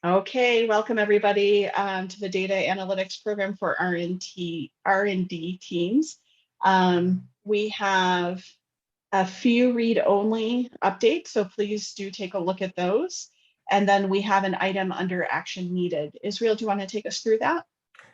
Okay, welcome everybody to the data analytics program for R&D teams. We have a few read-only updates, so please do take a look at those. And then we have an item under action needed. Israel, do you want to take us through that?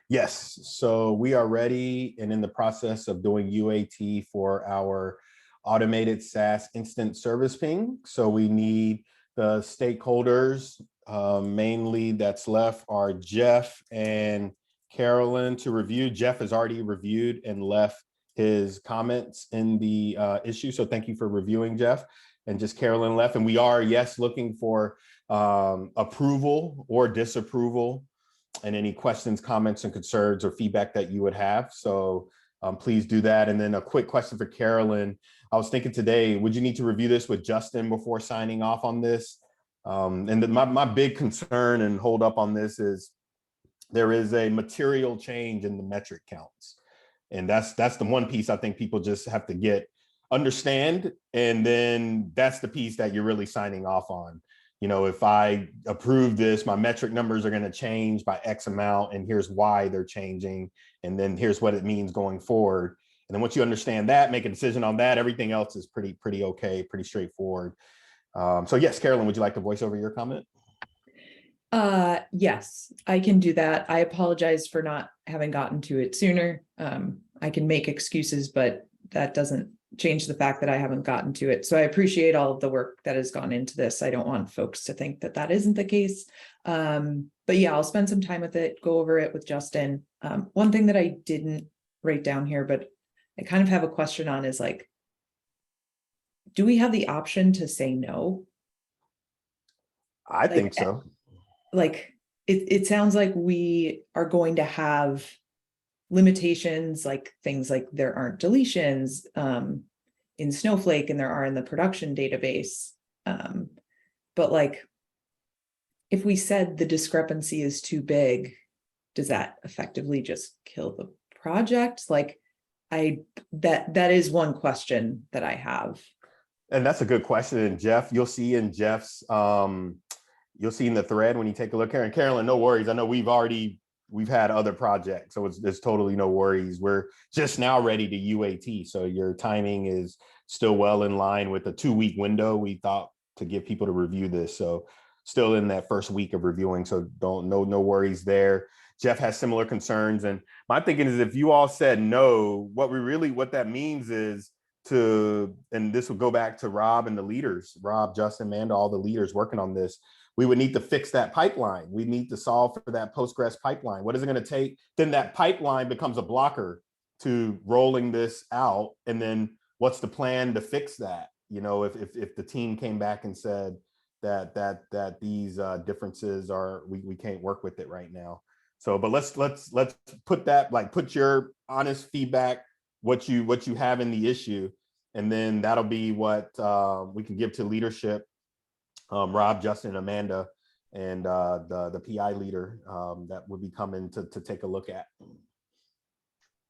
Yes, so we are ready and in the process of doing UAT for our automated SaaS instant service ping. So we need the stakeholders, mainly that's left are Jeff and Carolyn to review. Jeff has already reviewed and left his comments in the issue. So thank you for reviewing, Jeff. And just Carolyn left. And we are, yes, looking for approval or disapproval and any questions, comments, and concerns or feedback that you would have. So please do that. And then a quick question for Carolyn. I was thinking today, would you need to review this with Justin before signing off on this? My big concern and hold up on this is there is a material change in the metric counts. And that's the one piece I think people just have to understand. And then that's the piece that you're really signing off on. You know, if I approve this, my metric numbers are going to change by X amount, and here's why they're changing. And then here's what it means going forward. And then once you understand that, make a decision on that, everything else is pretty okay, pretty straightforward. So yes, Carolyn, would you like to voice over your comment? Yes, I can do that. I apologize for not having gotten to it sooner. I can make excuses, but that doesn't change the fact that I haven't gotten to it. So I appreciate all of the work that has gone into this. I don't want folks to think that that isn't the case. But yeah, I'll spend some time with it, go over it with Justin. One thing that I didn't write down here, but I kind of have a question on is like, do we have the option to say no? I think so. Like, it sounds like we are going to have limitations, like things like there aren't deletions in Snowflake and there are in the production database. But like, if we said the discrepancy is too big, does that effectively just kill the project? Like, that is one question that I have. And that's a good question. And Jeff, you'll see in Jeff's, you'll see in the thread when you take a look here. And Carolyn, no worries. I know we've had other projects, so it's totally no worries. We're just now ready to UAT. So your timing is still well in line with the 2-week window we thought to give people to review this. So still in that first week of reviewing. So no worries there. Jeff has similar concerns. And my thinking is if you all said no, what that means is and this will go back to Rob and the leaders, Rob, Justin, Amanda, all the leaders working on this. We would need to fix that pipeline. We need to solve for that Postgres pipeline. What is it going to take? Then that pipeline becomes a blocker to rolling this out. And then what's the plan to fix that? You know, if the team came back and said that these differences we can't work with it right now. So, but let's put that, like, put your honest feedback, what you have in the issue, and then that'll be what we can give to leadership. Rob, Justin, Amanda, and the PI leader that would be coming to take a look at.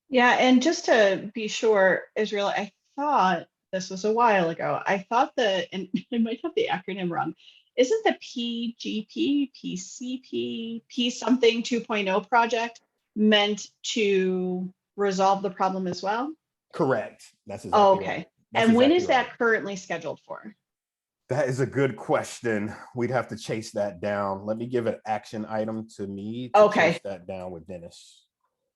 Yeah, and just to be sure, Israel, I thought this was a while ago. I thought and I might have the acronym wrong. Isn't the PGP, PCP, P something 2.0 project meant to resolve the problem as well? Correct. That's exactly okay. Right. And when is that currently scheduled for? That is a good question. We'd have to chase that down. Let me give an action item to me to chase that down with Dennis.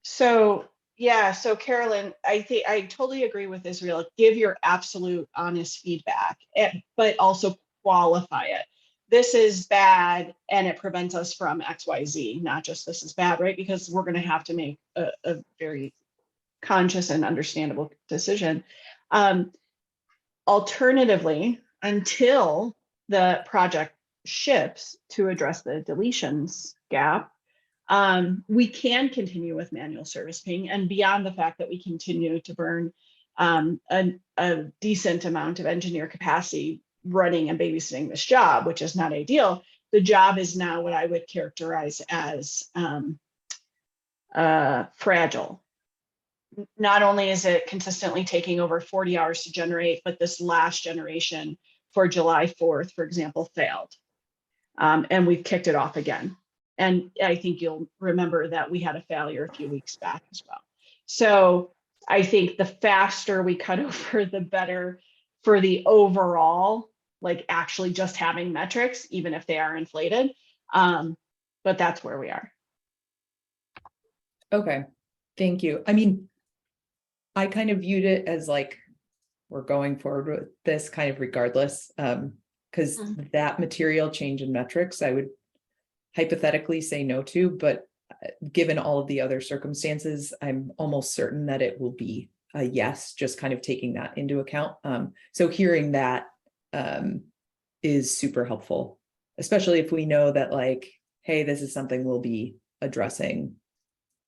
So yeah, so Carolyn, I think I totally agree with Israel. Give your absolute honest feedback, but also qualify it. This is bad and it prevents us from XYZ, not just this is bad, right? Because we're going to have to make a very conscious and understandable decision. Alternatively, until the project ships to address the deletions gap, we can continue with manual service ping, and beyond the fact that we continue to burn a decent amount of engineer capacity running and babysitting this job, which is not ideal. The job is now what I would characterize as fragile. Not only is it consistently taking over 40 hours to generate, but this last generation for July 4th, for example, failed. And we've kicked it off again. And I think you'll remember that we had a failure a few weeks back as well. So I think the faster we cut over, the better for the overall, like actually just having metrics, even if they are inflated. But that's where we are. Okay, thank you. I mean, I kind of viewed it as like, we're going forward with this kind of regardless, because that material change in metrics, I would hypothetically say no to, but given all of the other circumstances, I'm almost certain that it will be a yes, just kind of taking that into account. So hearing that is super helpful, especially if we know that like, hey, this is something we'll be addressing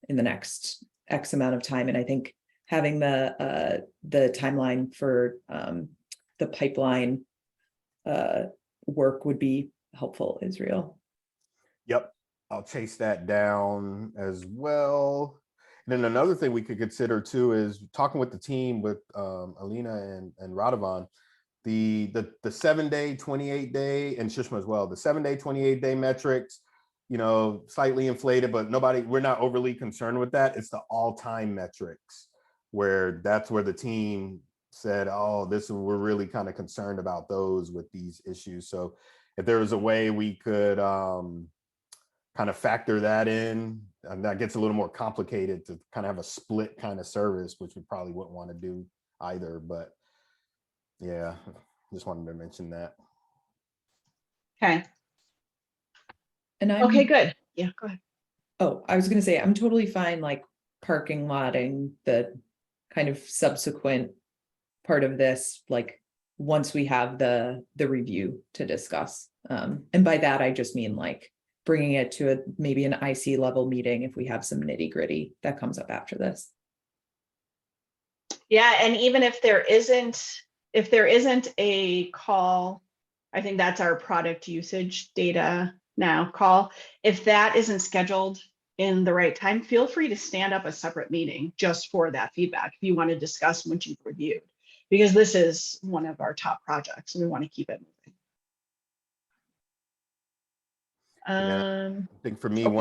in the next X amount of time. And I think having the timeline for the pipeline work would be helpful, Israel. Yep, I'll chase that down as well. And then another thing we could consider too is talking with the team with Alina and Radovan, the 7-day, 28-day, and Shishma as well, the 7-day, 28-day metrics, you know, slightly inflated, but we're not overly concerned with that. It's the all-time metrics where that's where the team said, oh, we're really kind of concerned about those with these issues. So if there was a way we could kind of factor that in, and that gets a little more complicated to kind of have a split kind of service, which we probably wouldn't want to do either. But yeah, just wanted to mention that. Okay. And okay, good. Yeah, go ahead. Oh, I was going to say, I'm totally fine, like parking lotting the kind of subsequent part of this, like once we have the review to discuss. And by that, I just mean like bringing it to maybe an IC level meeting if we have some nitty gritty that comes up after this. Yeah, and even if there isn't a call, I think that's our product usage data now call. If that isn't scheduled in the right time, feel free to stand up a separate meeting just for that feedback if you want to discuss what you've reviewed, because this is one of our top projects and we want to keep it moving. Yeah, I think for me, okay.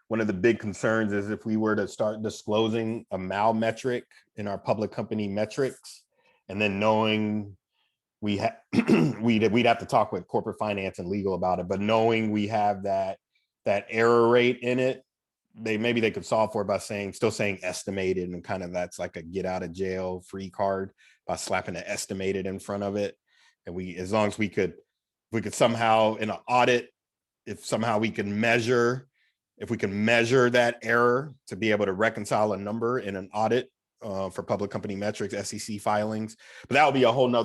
one of the big concerns is if we were to start disclosing a MAL metric in our public company metrics, and then knowing we'd have to talk with corporate finance and legal about it, but knowing we have that error rate in it, maybe they could solve for it by still saying estimated, and kind of that's like a get out of jail free card by slapping an estimated in front of it. And as long as we could somehow in an audit, if somehow we can measure that error to be able to reconcile a number in an audit for public company metrics, SEC filings. But that would be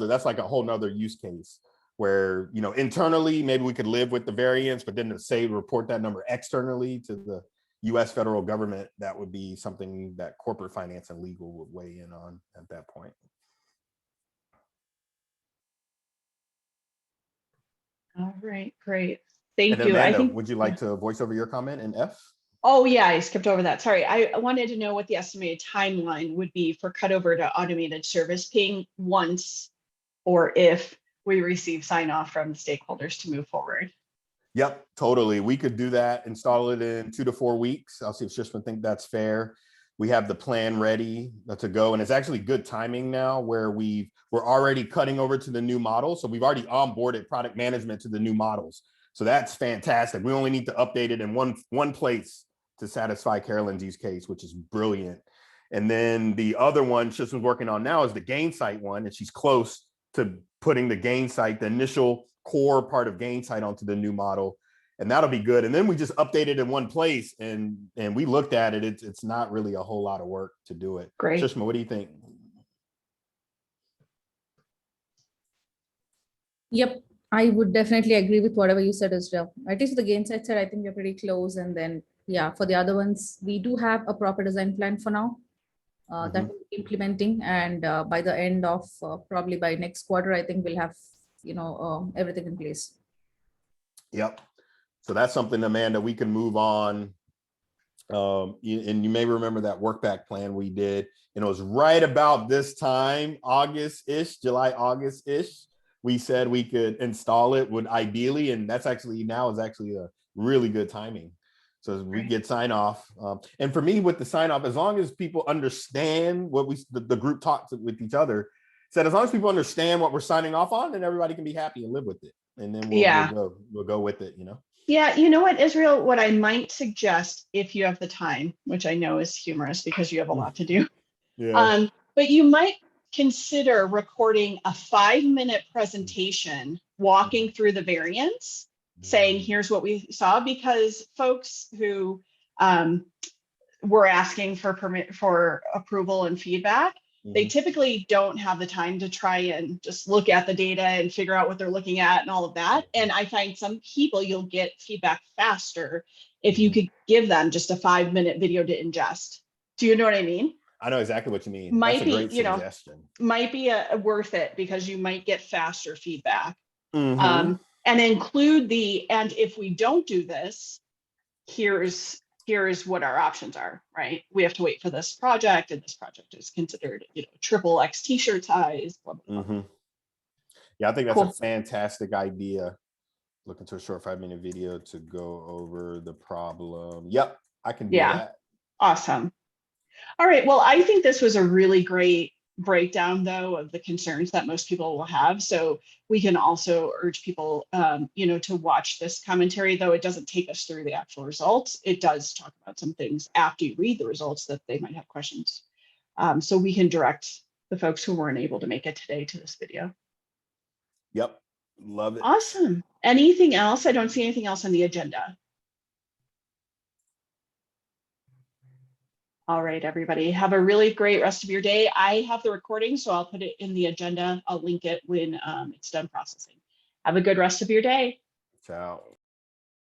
that's like a whole nother use case where, you know, internally, maybe we could live with the variance, but then to report that number externally to the US federal government, that would be something that corporate finance and legal would weigh in on at that point. All right, great. Thank you. Amanda, I think, would you like to voice over your comment in F? Oh yeah, I skipped over that. Sorry. I wanted to know what the estimated timeline would be for cutover to automated service ping once, or if we receive sign off from the stakeholders to move forward. Yep, totally. We could do that, install it in 2 to 4 weeks. I'll see if Shishman think that's fair. We have the plan ready to go. And it's actually good timing now where we're already cutting over to the new model. So we've already onboarded product management to the new models. So that's fantastic. We only need to update it in one place to satisfy Carolyn's use case, which is brilliant. And then the other one Shishman's working on now is the Gainsight one. And she's close to putting the Gainsight, the initial core part of Gainsight onto the new model. And that'll be good. And then we just update it in one place and we looked at it. It's not really a whole lot of work to do it. Great. Shishma, what do you think? Yep, I would definitely agree with whatever you said, Israel. At least for the Gainsight side, I think we're pretty close. And then, yeah, for the other ones, we do have a proper design plan for now that we're implementing. And by the end of probably by next quarter, I think we'll have, everything in place. Yep. So that's something, Amanda, we can move on. And you may remember that work back plan we did, and it was right about this time, August-ish, July, August-ish, we said we could install it would ideally, and that's actually now is actually a really good timing. So we get sign off. And for me with the sign off, as long as people understand what the group talks with each other, said as long as people understand what we're signing off on, then everybody can be happy and live with it. And then we'll go with it, you know? Yeah, you know what, Israel, what I might suggest if you have the time, which I know is humorous because you have a lot to do. Yeah. But you might consider recording a 5-minute presentation, walking through the variants, saying, here's what we saw, because folks who were asking for permit for approval and feedback, they typically don't have the time to try and just look at the data and figure out what they're looking at and all of that. And I find some people you'll get feedback faster if you could give them just a 5-minute video to ingest. Do you know what I mean? I know exactly what you mean. Might That's a be, great you know, suggestion. might be worth it because you might get faster feedback. Mhm. And include and if we don't do this, here's what our options are, right? We have to wait for this project, and this project is considered, you know, triple X t-shirt size, blah, blah, blah. Yeah, I think that's Cool. a fantastic idea. Looking to a short 5-minute video to go over the problem. Yep, I can do Yeah. that. Awesome. All right. Well, I think this was a really great breakdown, though, of the concerns that most people will have. So we can also urge people, you know, to watch this commentary, though it doesn't take us through the actual results. It does talk about some things after you read the results that they might have questions. So we can direct the folks who weren't able to make it today to this video. Yep, love it. Awesome. Anything else? I don't see anything else on the agenda. All right, everybody, have a really great rest of your day. I have the recording, so I'll put it in the agenda. I'll link it when it's done processing. Have a good rest of your day. Ciao.